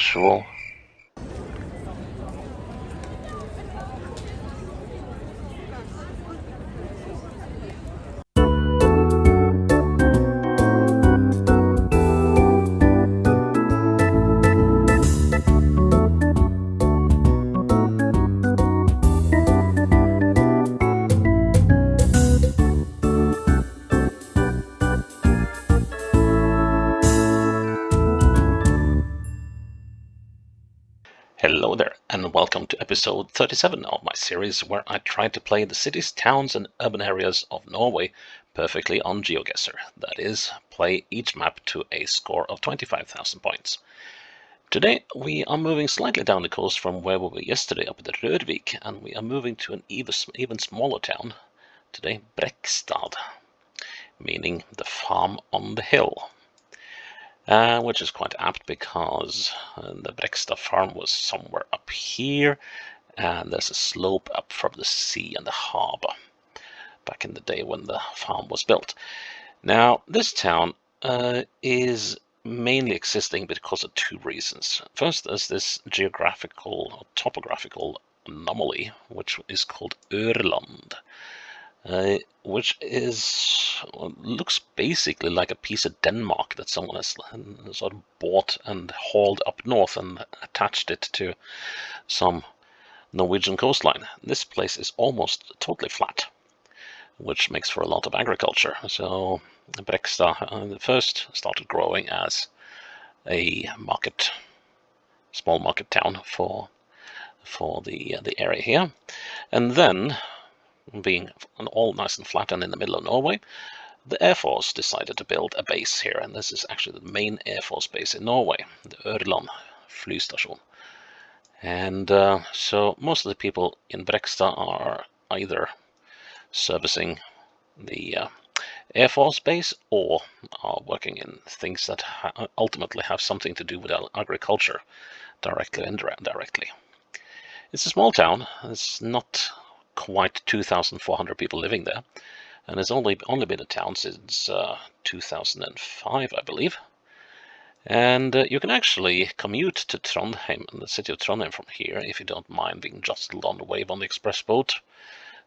usual. Hello there, and welcome to episode 37 of my series where I try to play the cities, towns, and urban areas of Norway perfectly on Geoguessr. That is, play each map to a score of 25,000 points. Today we are moving slightly down the coast from where we were yesterday up at the Rørvik, and we are moving to an even smaller town, today Brekstad, meaning the farm on the hill. Which is quite apt because the Brekstad farm was somewhere up here, and there's a slope up from the sea and the harbour back in the day when the farm was built. Now, this town is mainly existing because of two reasons. First, there's this geographical or topographical anomaly, which is called Ørland. Which looks basically like a piece of Denmark that someone has sort of bought and hauled up north and attached it to some Norwegian coastline. This place is almost totally flat, which makes for a lot of agriculture. So Brekstad first started growing as a small market town for the area here, and then, being all nice and flat and in the middle of Norway, the Air Force decided to build a base here, and this is actually the main Air Force base in Norway, the Ørland flystation. And so most of the people in Brekstad are either servicing the Air Force base or are working in things that ultimately have something to do with agriculture, directly or indirectly. It's a small town. It's not quite 2,400 people living there, and it's only been a town since 2005, I believe. And you can actually commute to Trondheim, the city of Trondheim, from here if you don't mind being jostled on the wave on the express boat,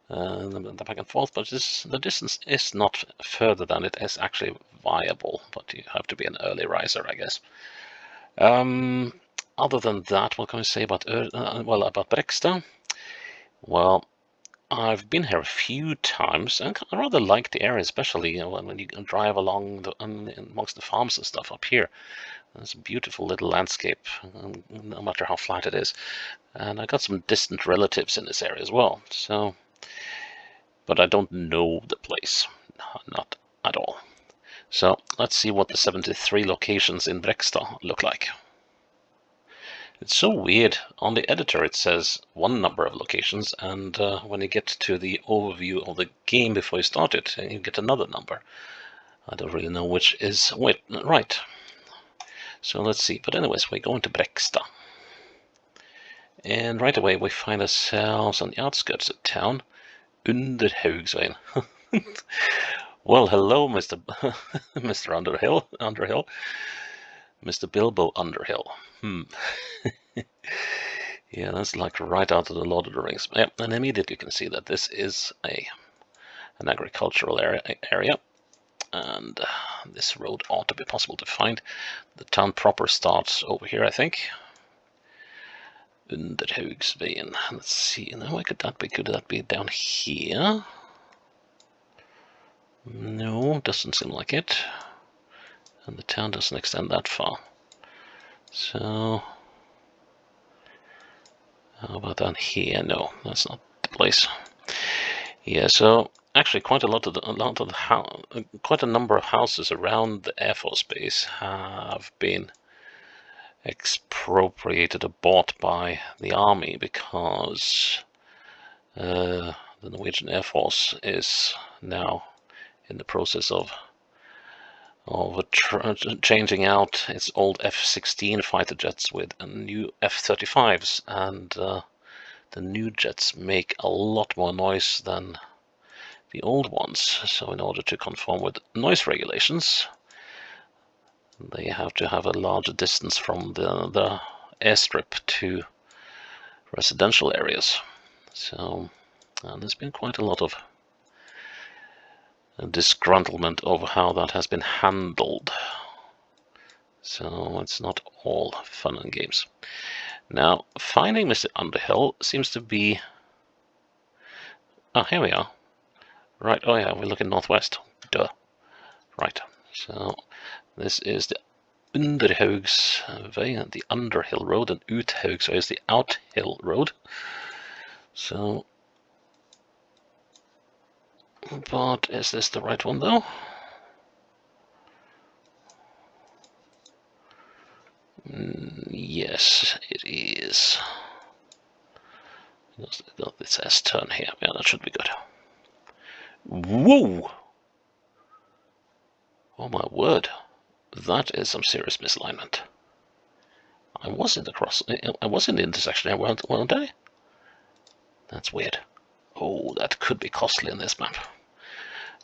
the back and forth. But the distance is not further than it is actually viable, but you have to be an early riser, I guess. Other than that, what can I say about about Brekstad? Well, I've been here a few times, and I rather like the area, especially when you drive along amongst the farms and stuff up here. It's a beautiful little landscape, no matter how flat it is. And I got some distant relatives in this area as well. So, but I don't know the place, not at all. So let's see what the 73 locations in Brekstad look like. It's so weird. On the editor it says one number of locations, and when you get to the overview of the game before you start it, you get another number. I don't really know which is right. So let's see. But anyways, we go into Brekstad. And right away we find ourselves on the outskirts of town, Underhaugsveien. Well, hello, Mr. Mr. Underhill. Mr. Bilbo Underhill. Yeah, that's like right out of the Lord of the Rings. Yeah, and immediately you can see that this is an agricultural area, and this road ought to be possible to find. The town proper starts over here, I think. Underhaugsveien. Let's see. Now, why could that be? Could that be down here? No, doesn't seem like it. And the town doesn't extend that far. So, how about down here? No, that's not the place. Yeah, so actually quite a number of houses around the Air Force Base have been expropriated or bought by the army because the Norwegian Air Force is now in the process of changing out its old F-16 fighter jets with new F-35s, and the new jets make a lot more noise than the old ones. So in order to conform with noise regulations, they have to have a larger distance from the airstrip to residential areas. So there's been quite a lot of disgruntlement over how that has been handled. So it's not all fun and games. Now, finding Mr. Underhill seems to be... Oh, here we are. Right, oh yeah, we're looking northwest. Duh. Right, so this is the Underhaugsvei, the Underhill Road, and Uthaugsvei is the Outhill Road. So... But is this the right one, though? Yes, it is. Got this S-turn here. Yeah, that should be good. Whoa! Oh my word. That is some serious misalignment. I was in the intersection here, weren't I? That's weird. Oh, that could be costly in this map.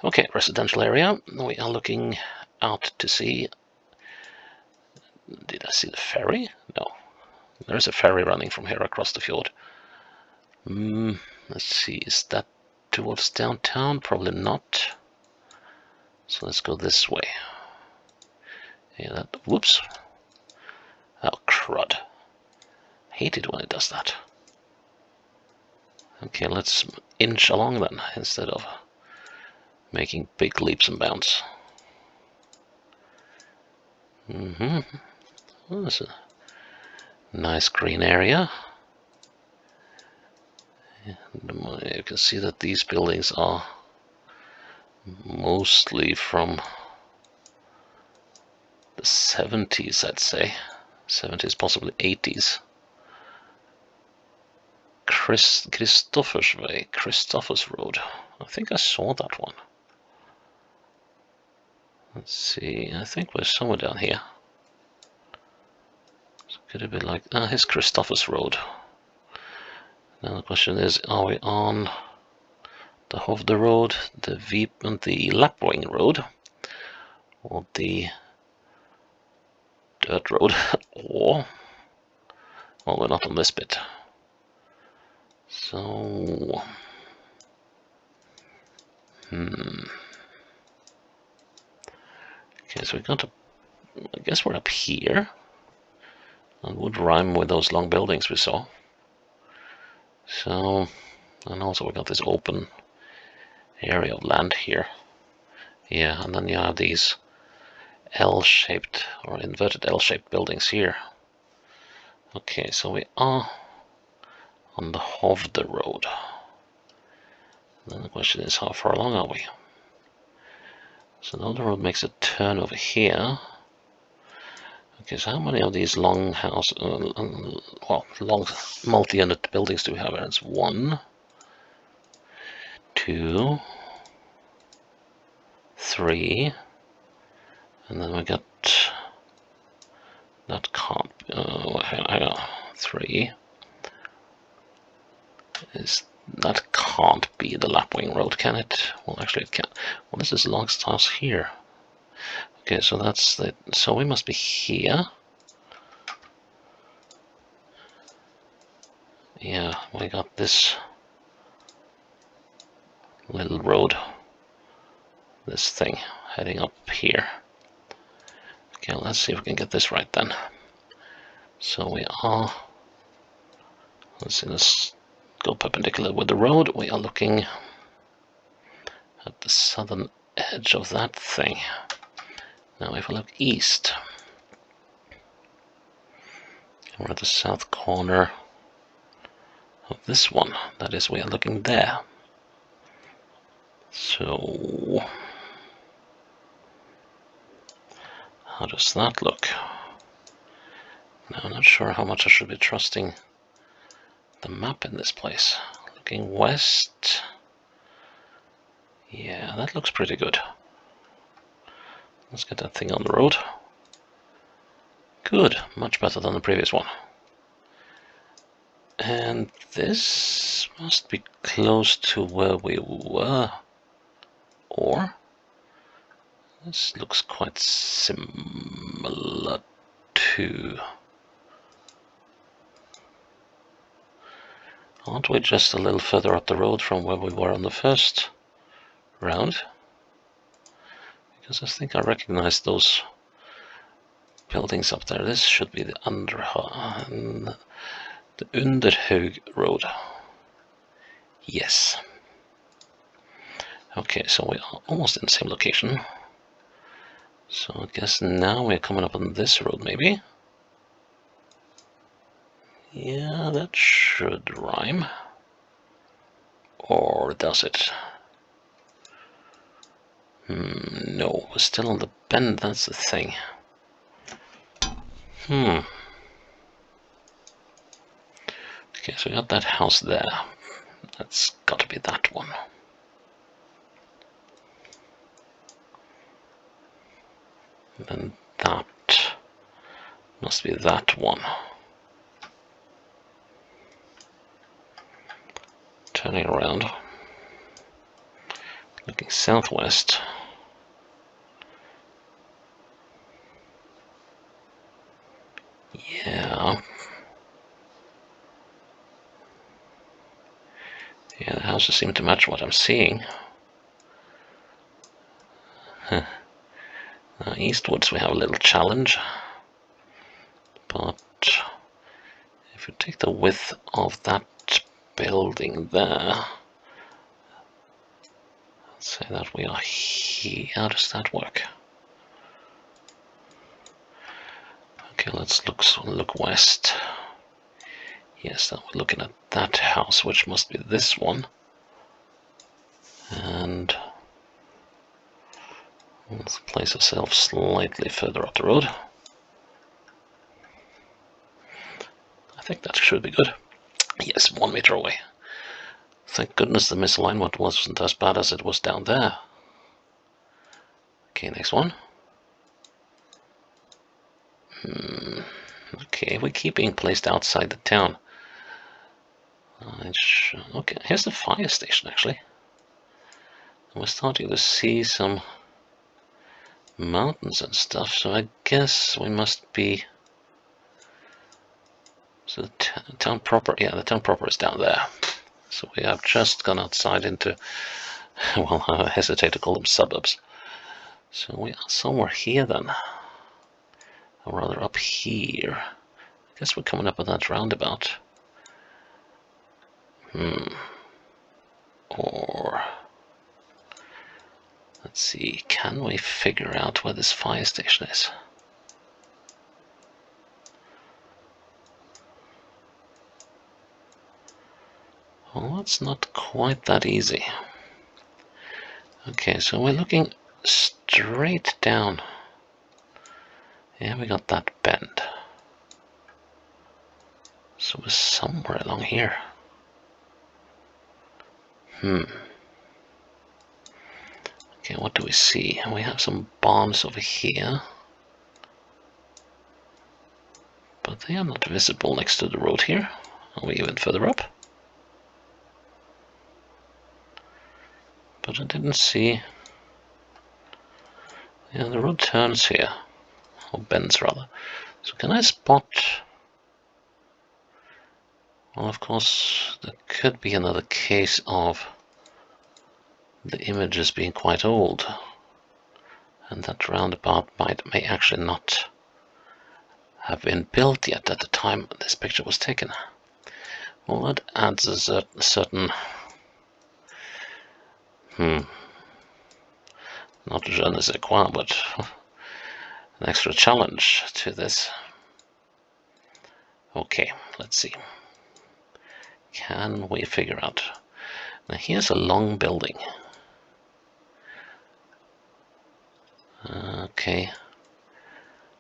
Okay, residential area. We are looking out to sea. Did I see the ferry? No. There's a ferry running from here across the fjord. Let's see, is that towards downtown? Probably not. So let's go this way. Yeah, whoops. Oh, crud. Hate it when it does that. Okay, let's inch along then, instead of making big leaps and bounds. Oh, that's a nice green area. You can see that these buildings are mostly from the 70s, I'd say. 70s, possibly 80s. Christophers Road. I think I saw that one. Let's see, I think we're somewhere down here. So could it be like, here's Christophers Road. Now the question is, are we on the Hovde Road, the Veep and the Lapwing Road, or the Dirt Road, or, well, we're not on this bit. So, okay, so we got to, I guess we're up here. That would rhyme with those long buildings we saw. So, and also we got this open area of land here. Yeah, and then you have these L-shaped or inverted L-shaped buildings here. Okay, so we are on the Hovde Road. Then the question is, how far along are we? So now the road makes a turn over here. Okay, so how many of these long long multi-unit buildings do we have? It's 1, 2, 3, and then we got that can't. Hang on, 3 is that can't be the Lapwing Road, can it? Well, actually, it can. Well, this is Log's house here. Okay, so that's the. So we must be here. Yeah, we got this little road, this thing heading up here. Okay, let's see if we can get this right then. So we are, let's see, let's go perpendicular with the road. We are looking at the southern edge of that thing. Now if we look east, we're at the south corner of this one. That is, we are looking there. So how does that look? Now I'm not sure how much I should be trusting the map in this place. Looking west. Yeah, that looks pretty good. Let's get that thing on the road. Good, much better than the previous one. And this must be close to where we were. Or this looks quite similar to Aren't we just a little further up the road from where we were on the first round? Because I think I recognize those buildings up there. This should be the Underhaug Road. Yes. Okay, so we are almost in the same location. So I guess now we're coming up on this road, maybe? Yeah, that should rhyme. Or does it? No, we're still on the bend, that's the thing. Okay, so we got that house there. That's got to be that one. And then that must be that one. Turning around, looking southwest. Yeah. Yeah, the houses seem to match what I'm seeing. Eastwards we have a little challenge. But if you take the width of that building there, let's say that we are here. How does that work? Okay, let's look west. Yes, now we're looking at that house, which must be this one. And let's place ourselves slightly further up the road. I think that should be good. Yes, 1 meter away. Thank goodness the misalignment wasn't as bad as it was down there. Okay, next one. Okay, we keep being placed outside the town. Okay, here's the fire station, actually. We're starting to see some mountains and stuff, so I guess we must be... So the town proper, yeah, the town proper is down there. So we have just gone outside into, well, I hesitate to call them suburbs. So we are somewhere here then. Or rather up here. I guess we're coming up with that roundabout. Or... let's see, can we figure out where this fire station is? Well, that's not quite that easy. Okay, so we're looking straight down. Yeah, we got that bend. So we're somewhere along here. Okay, what do we see? We have some barns over here. But they are not visible next to the road here. Are we even further up? But I didn't see... yeah, the road turns here. Or bends, rather. So can I spot... well, of course, there could be another case of the images being quite old. And that roundabout may actually not have been built yet at the time this picture was taken. Well, that adds a certain... not je ne sais quoi, but an extra challenge to this. Okay, let's see. Can we figure out... now here's a long building. Okay.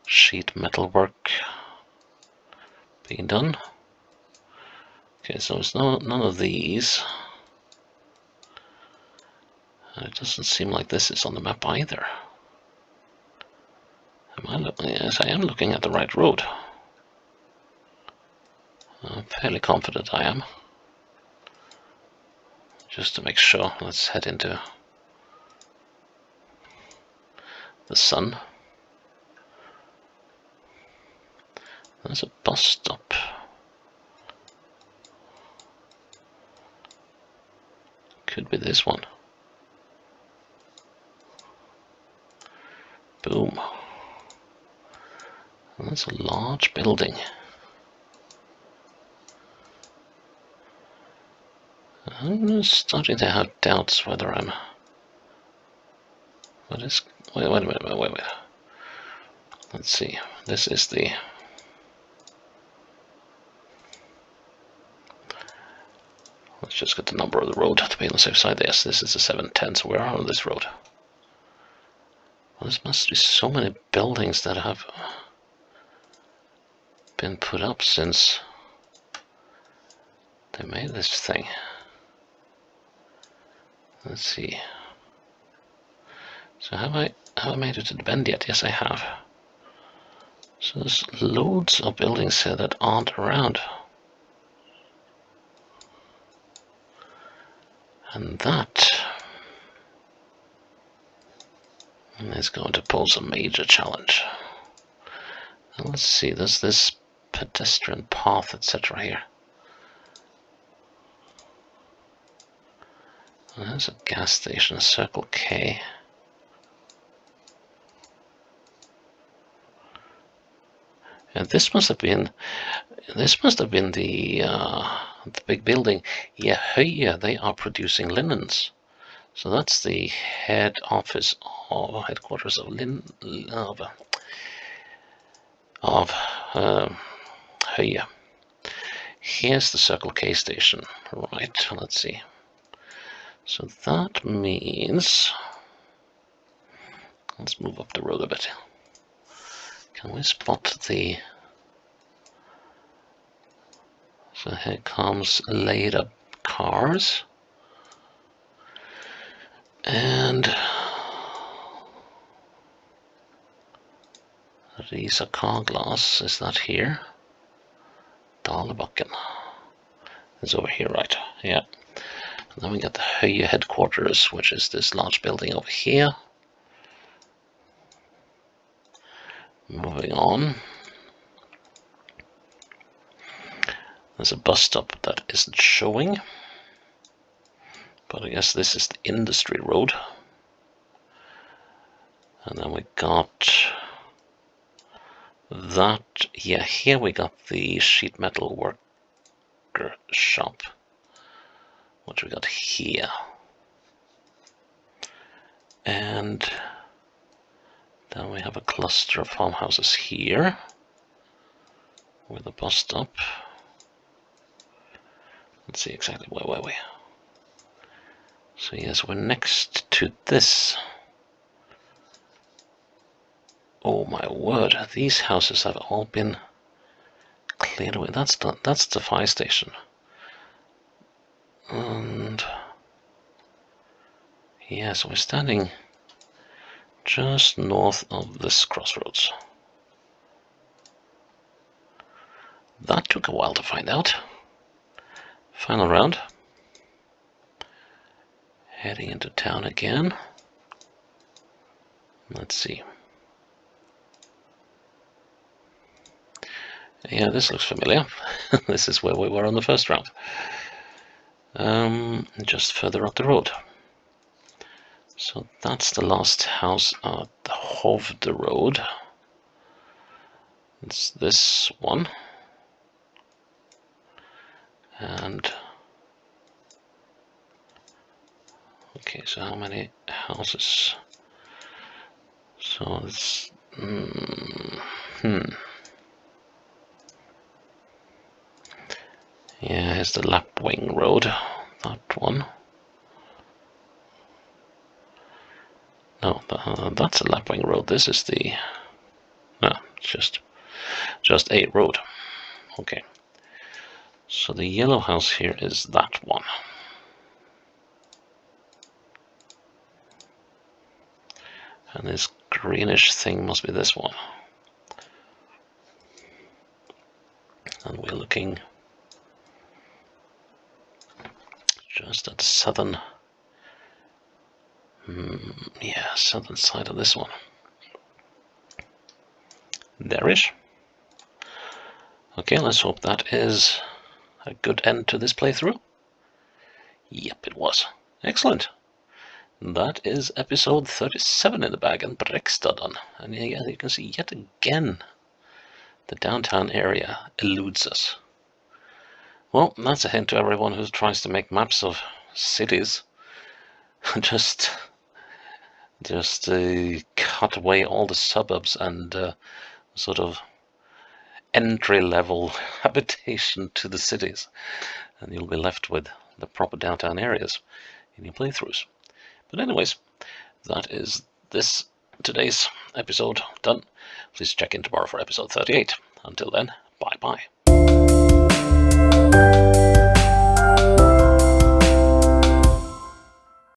Sheet metal work being done. Okay, so it's none of these. It doesn't seem like this is on the map either. Am I looking? Yes, I am looking at the right road. I'm fairly confident I am. Just to make sure, let's head into the sun. There's a bus stop. Could be this one. Boom. And that's a large building. I'm starting to have doubts whether I'm... What is... Wait a minute, wait. Let's see. This is the... Let's just get the number of the road to be on the safe side. Yes, this is a 710, so we're on this road. Well, there must be so many buildings that have been put up since they made this thing. Let's see. So have I made it to the bend yet? Yes, I have. So there's loads of buildings here that aren't around. And that is going to pose a major challenge. Now let's see, there's this pedestrian path, etc. here. And there's a gas station, Circle K. And this must have been the big building. Yeah, here they are producing linens. So that's the head office or headquarters of here. Here's the Circle K station. Right, let's see. So that means, let's move up the road a bit. Can we spot the... So here comes laid up cars. And Risa Carglass, is that here? Dalebakken is over here, right? Yeah. And then we got the Høye headquarters, which is this large building over here. Moving on. There's a bus stop that isn't showing. But I guess this is the industry road. And then we got that. Yeah, here we got the sheet metal worker shop, which we got here. And then we have a cluster of farmhouses here with a bus stop. Let's see exactly where were we. So yes, we're next to this. Oh my word, these houses have all been cleared away. That's the fire station. And yes, we're standing just north of this crossroads. That took a while to find out. Final round. Heading into town again. Let's see. Yeah, this looks familiar. This is where we were on the first round. Just further up the road. So that's the last house at the Hovde Road. It's this one. And okay, so how many houses? So it's yeah, here's the Lapwing Road, that one. No, that's a Lapwing Road. This is the no, it's just a road. Okay. So the yellow house here is that one. And this greenish thing must be this one. And we're looking just at the southern, southern side of this one. There-ish. Okay, let's hope that is a good end to this playthrough. Yep, it was. Excellent. That is episode 37 in the bag, and Brekstad done. And yeah, you can see yet again the downtown area eludes us. Well, that's a hint to everyone who tries to make maps of cities. just cut away all the suburbs and sort of entry-level habitation to the cities, and you'll be left with the proper downtown areas in your playthroughs. But anyways, that is today's episode done. Please check in tomorrow for episode 38. Until then, bye-bye.